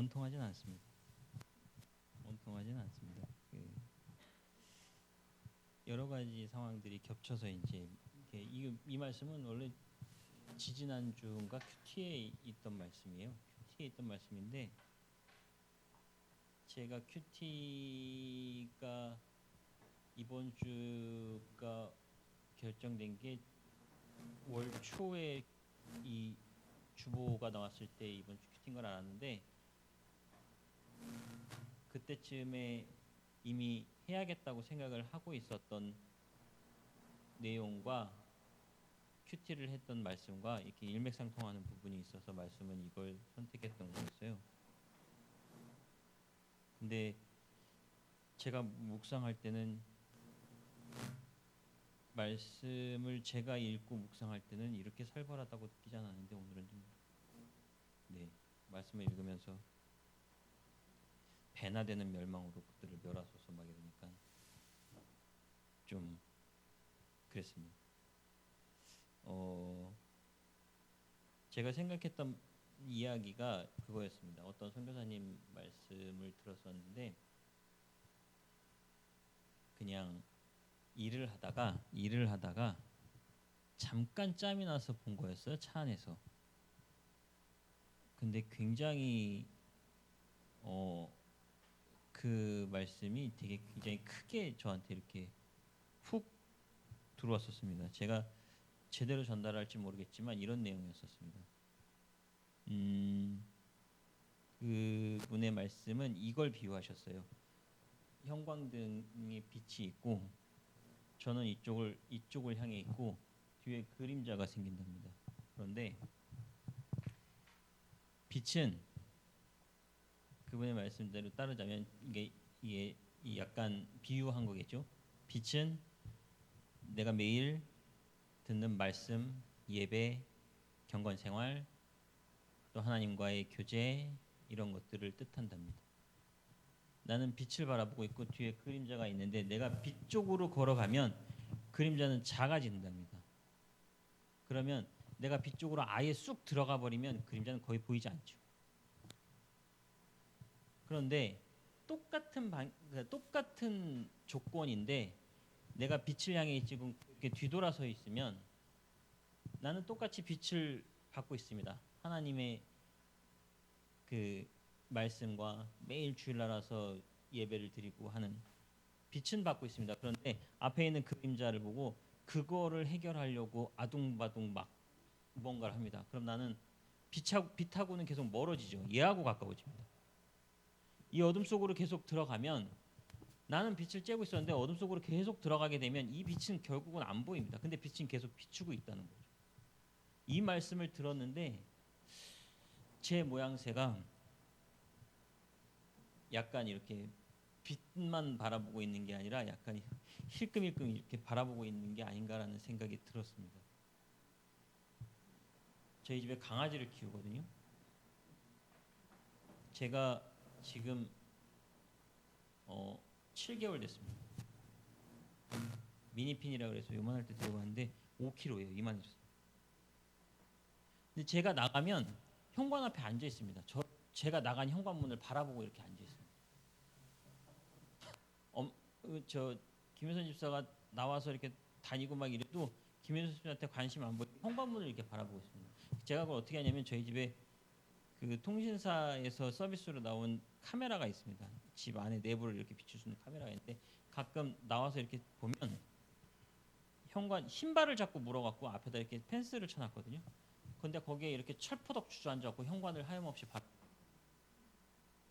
원통하진 않습니다. 원통하진 않습니다. 여러 가지 상황들이 겹쳐서 이제 이 말씀은 원래 지지난주인가 큐티에 있던 말씀이에요. 큐티에 있던 말씀인데 제가 큐티가 이번 주가 결정된 게 월 초에 이 주보가 나왔을 때 이번 주 큐티인 걸 알았는데 그때쯤에 이미 해야겠다고 생각을 하고 있었던 내용과 큐티를 했던 말씀과 이렇게 일맥상통하는 부분이 있어서 말씀은 이걸 선택했던 거였어요. 근데 제가 묵상할 때는 말씀을 제가 읽고 묵상할 때는 이렇게 살벌하다고 느끼지 않았는데 오늘은 좀 말씀을 읽으면서 배나 되는 멸망으로 그들을 멸하소서 막 이러니까 좀 그랬습니다. 제가 생각했던 이야기가 그거였습니다. 어떤 선교사님 말씀을 들었었는데 그냥 일을 하다가 잠깐 짬이 나서 본 거였어요. 차 안에서. 근데 굉장히 그 말씀이 되게 굉장히 크게 저한테 이렇게 훅 들어왔었습니다. 제가 제대로 전달할지 모르겠지만 이런 내용이었었습니다. 그분의 말씀은 이걸 비유하셨어요. 형광등에 빛이 있고 저는 이쪽을 향해 있고 뒤에 그림자가 생긴답니다. 그런데 빛은 그분의 말씀대로 따르자면 이게 약간 비유한 거겠죠. 빛은 내가 매일 듣는 말씀, 예배, 경건 생활, 또 하나님과의 교제 이런 것들을 뜻한답니다. 나는 빛을 바라보고 있고 뒤에 그림자가 있는데 내가 빛 쪽으로 걸어가면 그림자는 작아진답니다. 그러면 내가 빛 쪽으로 아예 쑥 들어가 버리면 그림자는 거의 보이지 않죠. 그런데 똑같은 조건인데 내가 빛을 향해 지금 이렇게 뒤돌아서 있으면 나는 똑같이 빛을 받고 있습니다. 하나님의 그 말씀과 매일 주일날 와서 예배를 드리고 하는 빛은 받고 있습니다. 그런데 앞에 있는 그림자를 보고 그거를 해결하려고 아둥바둥 막 뭔가를 합니다. 그럼 나는 빛하고는 계속 멀어지죠. 얘하고 가까워집니다. 이 어둠 속으로 계속 들어가면 나는 빛을 쬐고 있었는데 어둠 속으로 계속 들어가게 되면 이 빛은 결국은 안 보입니다. 근데 빛은 계속 비추고 있다는 거죠. 이 말씀을 들었는데 제 모양새가 약간 이렇게 빛만 바라보고 있는 게 아니라 약간 힐끔힐끔 이렇게 바라보고 있는 게 아닌가라는 생각이 들었습니다. 저희 집에 강아지를 키우거든요. 제가 지금 7개월 됐습니다. 미니핀이라고 해서 요만할 때 들어봤는데 5kg예요. 이만해졌어요. 근데 제가 나가면 현관 앞에 앉아 있습니다. 제가 나간 현관문을 바라보고 이렇게 앉아 있습니다. 저 김효선 집사가 나와서 이렇게 다니고 막 이래도 김효선 집사한테 관심 안 보이고 현관문을 이렇게 바라보고 있습니다. 제가 그걸 어떻게 하냐면 저희 집에 그 통신사에서 서비스로 나온 카메라가 있습니다. 집 안에 내부를 이렇게 비춰주는 카메라가 있는데 가끔 나와서 이렇게 보면 현관 신발을 자꾸 물어갖고 앞에다 이렇게 펜스를 쳐놨거든요. 근데 거기에 이렇게 철포덕 주저앉아갖고 현관을 하염없이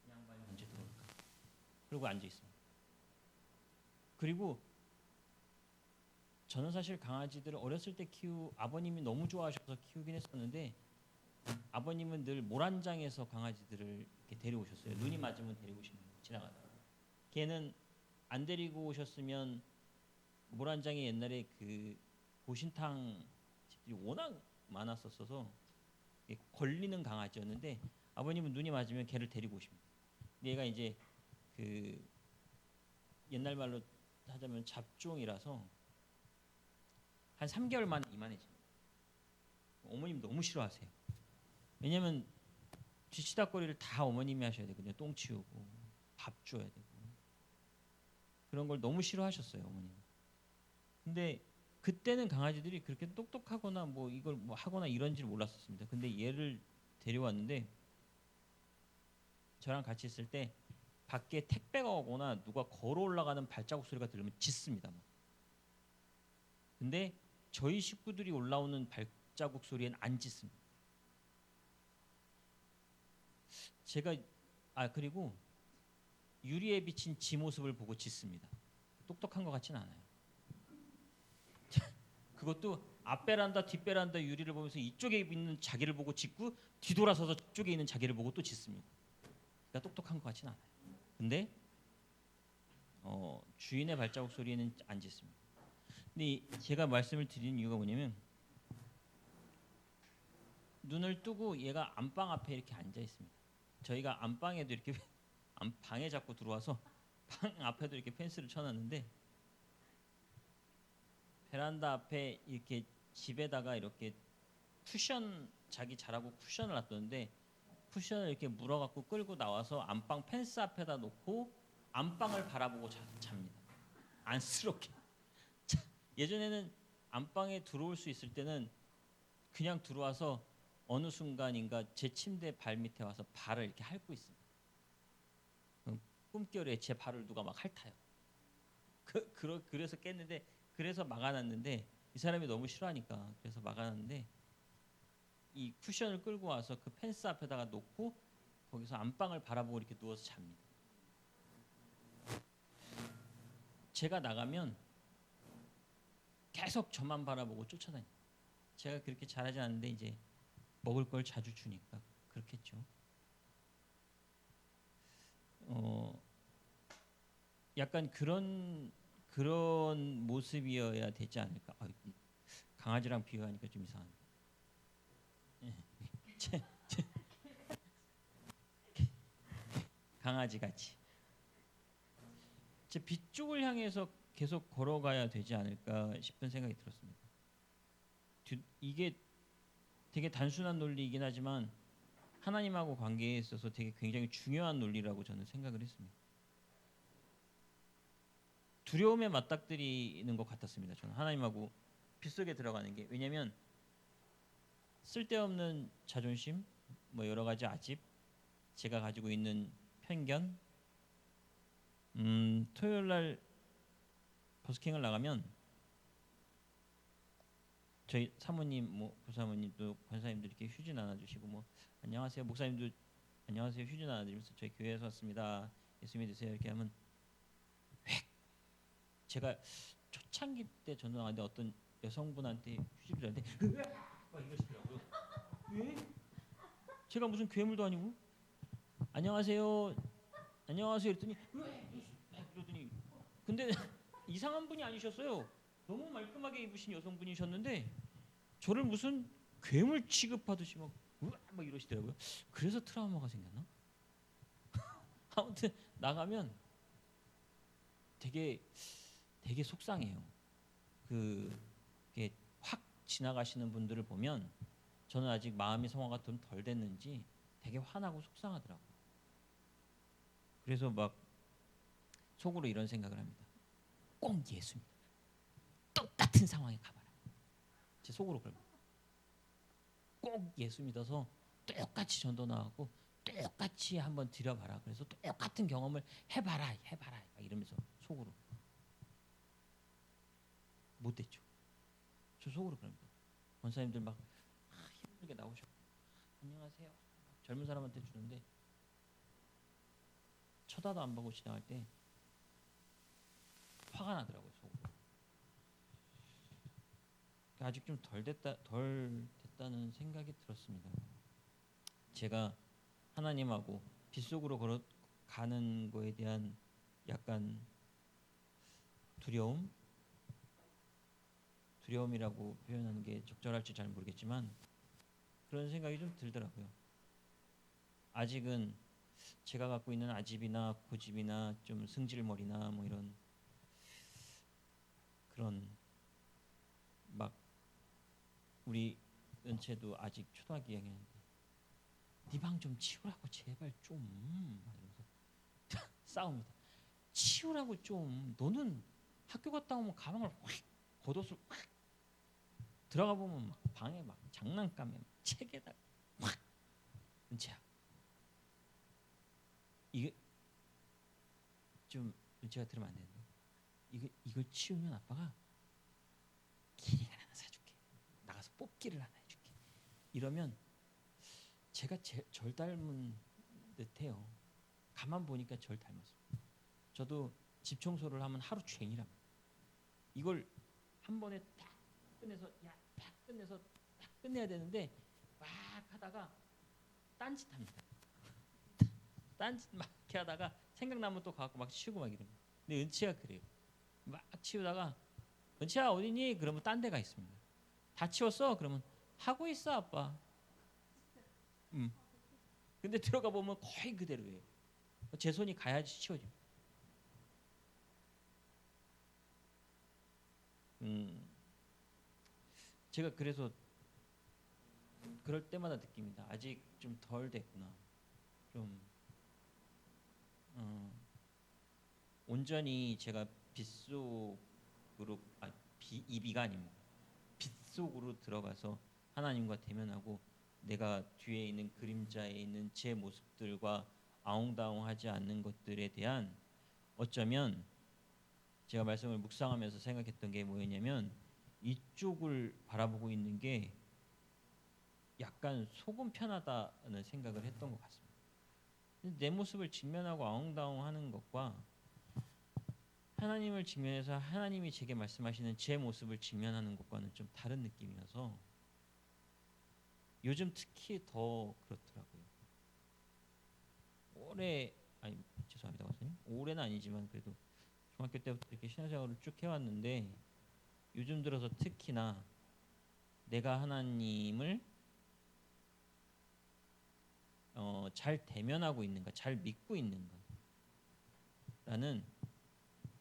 양반이 언제 들어올까? 그리고 앉아 있습니다. 그리고 저는 사실 강아지들을 어렸을 때 아버님이 너무 좋아하셔서 키우긴 했었는데 아버님은 늘 모란장에서 강아지들을 이렇게 데려오셨어요. 눈이 맞으면 데리고 오시는 거예요. 지나가다가. 걔는 안 데리고 오셨으면 모란장에 옛날에 그 보신탕 집들이 워낙 많았었어서 걸리는 강아지였는데 아버님은 눈이 맞으면 걔를 데리고 오십니다. 근데 얘가 이제 그 옛날 말로 하자면 잡종이라서 한 3개월 만에 이만해집니다. 어머님 너무 싫어하세요. 왜냐면 뒤치다거리를 다 어머님이 하셔야 되거든요. 똥 치우고 밥 줘야 되고 그런 걸 너무 싫어하셨어요, 어머님. 근데 그때는 강아지들이 그렇게 똑똑하거나 뭐 이걸 뭐 하거나 이런지를 몰랐었습니다. 근데 얘를 데려왔는데 저랑 같이 있을 때 밖에 택배가 오거나 누가 걸어 올라가는 발자국 소리가 들리면 짖습니다. 근데 저희 식구들이 올라오는 발자국 소리엔 안 짖습니다. 제가 그리고 유리에 비친 지 모습을 보고 짖습니다. 똑똑한 것 같지는 않아요. 그것도 앞베란다 뒷베란다 유리를 보면서 이쪽에 있는 자기를 보고 짖고 뒤돌아서서 저쪽에 있는 자기를 보고 또 짖습니다. 그러니까 똑똑한 것 같지는 않아요. 근데 주인의 발자국 소리에는 안 짖습니다. 근데 제가 말씀을 드리는 이유가 뭐냐면 눈을 뜨고 얘가 안방 앞에 이렇게 앉아 있습니다. 저희가 안방에도 이렇게 방에 자꾸 들어와서 방 앞에도 이렇게 펜스를 쳐놨는데 베란다 앞에 이렇게 집에다가 이렇게 쿠션 자기 자라고 쿠션을 놔뒀는데 쿠션을 이렇게 물어갖고 끌고 나와서 안방 펜스 앞에다 놓고 안방을 바라보고 잡니다. 안쓰럽게. 예전에는 안방에 들어올 수 있을 때는 그냥 들어와서 어느 순간인가 제 침대 발 밑에 와서 발을 이렇게 핥고 있습니다. 꿈결에 제 발을 누가 막 핥아요. 그래서 깼는데 그래서 막아놨는데 이 사람이 너무 싫어하니까 그래서 막아놨는데 이 쿠션을 끌고 와서 그 펜스 앞에다가 놓고 거기서 안방을 바라보고 이렇게 누워서 잡니다. 제가 나가면 계속 저만 바라보고 쫓아다닙니다. 제가 그렇게 잘하지 않는데 이제 먹을 걸 자주 주니까 그렇겠죠. 약간 그런 모습이어야 되지 않을까. 강아지랑 비교하니까 좀 이상한데. 강아지 같이. 제 빛쪽을 향해서 계속 걸어가야 되지 않을까 싶은 생각이 들었습니다. 이게 되게 단순한 논리이긴 하지만 하나님하고 관계에 있어서 되게 굉장히 중요한 논리라고 저는 생각을 했습니다. 두려움에 맞닥뜨리는 것 같았습니다. 저는 하나님하고 빗속에 들어가는 게. 왜냐하면 쓸데없는 자존심, 뭐 여러 가지 아집, 제가 가지고 있는 편견, 토요일 날 버스킹을 나가면 저희 사모님, 뭐 부사모님도 권사님도 이렇게 휴지 나눠주시고 뭐 안녕하세요 목사님도 안녕하세요 휴지 나눠드리면서 저희 교회에서 왔습니다. 예수 믿으세요 이렇게 하면 제가 초창기 때 전도하는데 어떤 여성분한테 휴지를 줬는데 막 이러시더라고요. 왜? 제가 무슨 괴물도 아니고 안녕하세요 이랬더니 이러더니 근데 이상한 분이 아니셨어요. 너무 말끔하게 입으신 여성분이셨는데 저를 무슨 괴물 취급하듯이 막 이러시더라고요. 그래서 트라우마가 생겼나? 아무튼 나가면 되게 속상해요. 그게 확 지나가시는 분들을 보면 저는 아직 마음이 성화가 좀 덜 됐는지 되게 화나고 속상하더라고요. 그래서 막 속으로 이런 생각을 합니다. 꼭 예수님 똑같은 상황에 가봐라. 제 속으로 그럽니다. 꼭 예수 믿어서 똑같이 전도 나가고 똑같이 한번 드려봐라. 그래서 똑같은 경험을 해봐라 막 이러면서 속으로. 못 됐죠. 저 속으로 그럽니다. 권사님들 막 힘들게 나오셨고 안녕하세요 젊은 사람한테 주는데 쳐다도 안 보고 지나갈 때 화가 나더라고요. 속으로. 아직 좀 덜 됐다는 생각이 들었습니다. 제가 하나님하고 빗속으로 걸어가는 거에 대한 약간 두려움이라고 표현하는 게 적절할지 잘 모르겠지만 그런 생각이 좀 들더라고요. 아직은 제가 갖고 있는 아집이나 고집이나 좀 승질머리나 뭐 이런 그런 막 우리 은채도 아직 초등학교 2학년인데 네 방 좀 치우라고 제발 좀 막 이러면서 싸웁니다. 치우라고 좀. 너는 학교 갔다 오면 가방을 확 겉옷을 확 들어가 보면 막 방에 막 장난감에 막 책에다 확. 은채야, 이게 좀 은채가 들으면 안 되는데 이걸 치우면 아빠가 기린을 하나 사줄게. 나가서 뽑기를 하나 해줄게. 이러면 제가 절 닮은 듯해요. 가만 보니까 절 닮았어요. 저도 집 청소를 하면 하루 종일합니다. 이걸 한 번에 딱 끝내서 딱 끝내서 딱 끝내야 되는데 막 하다가 딴짓합니다. 딴짓 막 이렇게 하다가 생각나면 또 가갖고 막 치우고 막 이럽니다. 근데 은치가 그래요. 막 치우다가 은치야 어디니? 그러면 딴 데가 있습니다. 다 치웠어? 그러면 하고 있어 아빠. 근데 들어가 보면 거의 그대로예요. 제 손이 가야지 치워집니다. 제가 그래서 그럴 때마다 느낍니다. 아직 좀 덜 됐구나. 좀 온전히 제가 빗속으로 이비가 아닙니다. 빗속으로 들어가서 하나님과 대면하고 내가 뒤에 있는 그림자에 있는 제 모습들과 아웅다웅하지 않는 것들에 대한 어쩌면 제가 말씀을 묵상하면서 생각했던 게 뭐였냐면 이쪽을 바라보고 있는 게 약간 속은 편하다는 생각을 했던 것 같습니다. 내 모습을 직면하고 아웅다웅하는 것과 하나님을 직면해서 하나님이 제게 말씀하시는 제 모습을 직면하는 것과는 좀 다른 느낌이어서 요즘 특히 더 그렇더라고요. 죄송합니다, 목사님. 올해는 아니지만 그래도 중학교 때부터 이렇게 신앙생활을 쭉 해왔는데 요즘 들어서 특히나 내가 하나님을 잘 대면하고 있는가, 잘 믿고 있는가라는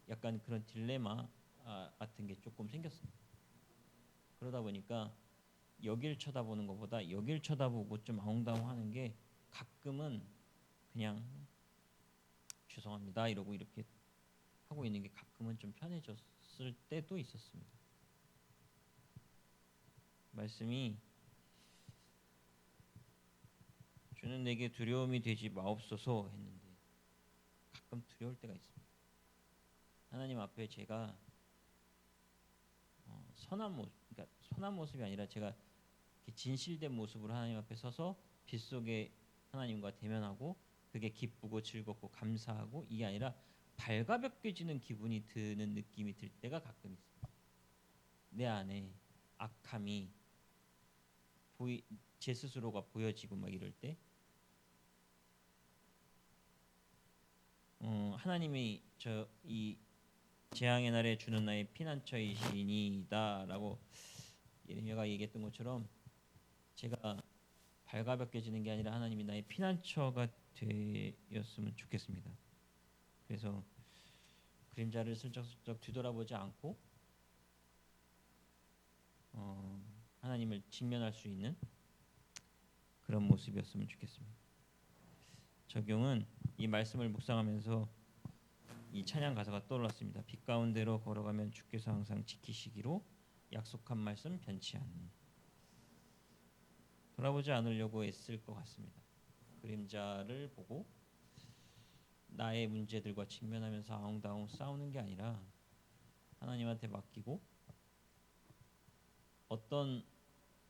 약간 그런 딜레마 같은 게 조금 생겼습니다. 그러다 보니까 여길 쳐다보는 것보다 여길 쳐다보고 좀 아웅다웅하는 게 가끔은 그냥 죄송합니다 이러고 이렇게 하고 있는 게 가끔은 좀 편해졌을 때도 있었습니다. 말씀이 주는 내게 두려움이 되지 마옵소서 했는데 가끔 두려울 때가 있습니다. 하나님 앞에 제가 그러니까 선한 모습이 아니라 제가 진실된 모습으로 하나님 앞에 서서 빗속에 하나님과 대면하고 그게 기쁘고 즐겁고 감사하고 이게 아니라 발가벗겨지는 기분이 드는 느낌이 들 때가 가끔 있습니다. 내 안에 악함이 제 스스로가 보여지고 막 이럴 때 하나님이 이 재앙의 날에 주는 나의 피난처이시니다라고 예레미야가 얘기했던 것처럼 제가 발가벗겨지는 게 아니라 하나님이 나의 피난처가 되었으면 좋겠습니다. 그래서 그림자를 슬쩍슬쩍 뒤돌아보지 않고 하나님을 직면할 수 있는 그런 모습이었으면 좋겠습니다. 적용은 이 말씀을 묵상하면서 이 찬양 가사가 떠올랐습니다. 빛 가운데로 걸어가면 주께서 항상 지키시기로 약속한 말씀 변치 않는. 돌아보지 않으려고 애쓸 것 같습니다. 그림자를 보고 나의 문제들과 직면하면서 아웅다웅 싸우는 게 아니라 하나님한테 맡기고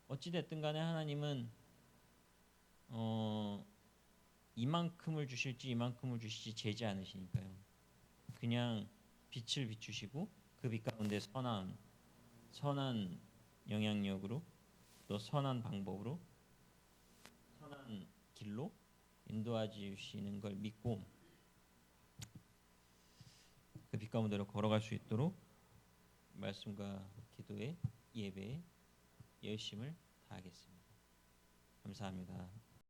어찌 됐든 간에 하나님은 이만큼을 주실지 이만큼을 주실지 재지 않으시니까요. 그냥 빛을 비추시고 그 빛 가운데 선한 영향력으로 또 선한 방법으로 선한 길로 인도해 주시는 걸 믿고 그 빛 가운데로 걸어갈 수 있도록 말씀과 기도에 예배에 열심을 다하겠습니다. 감사합니다.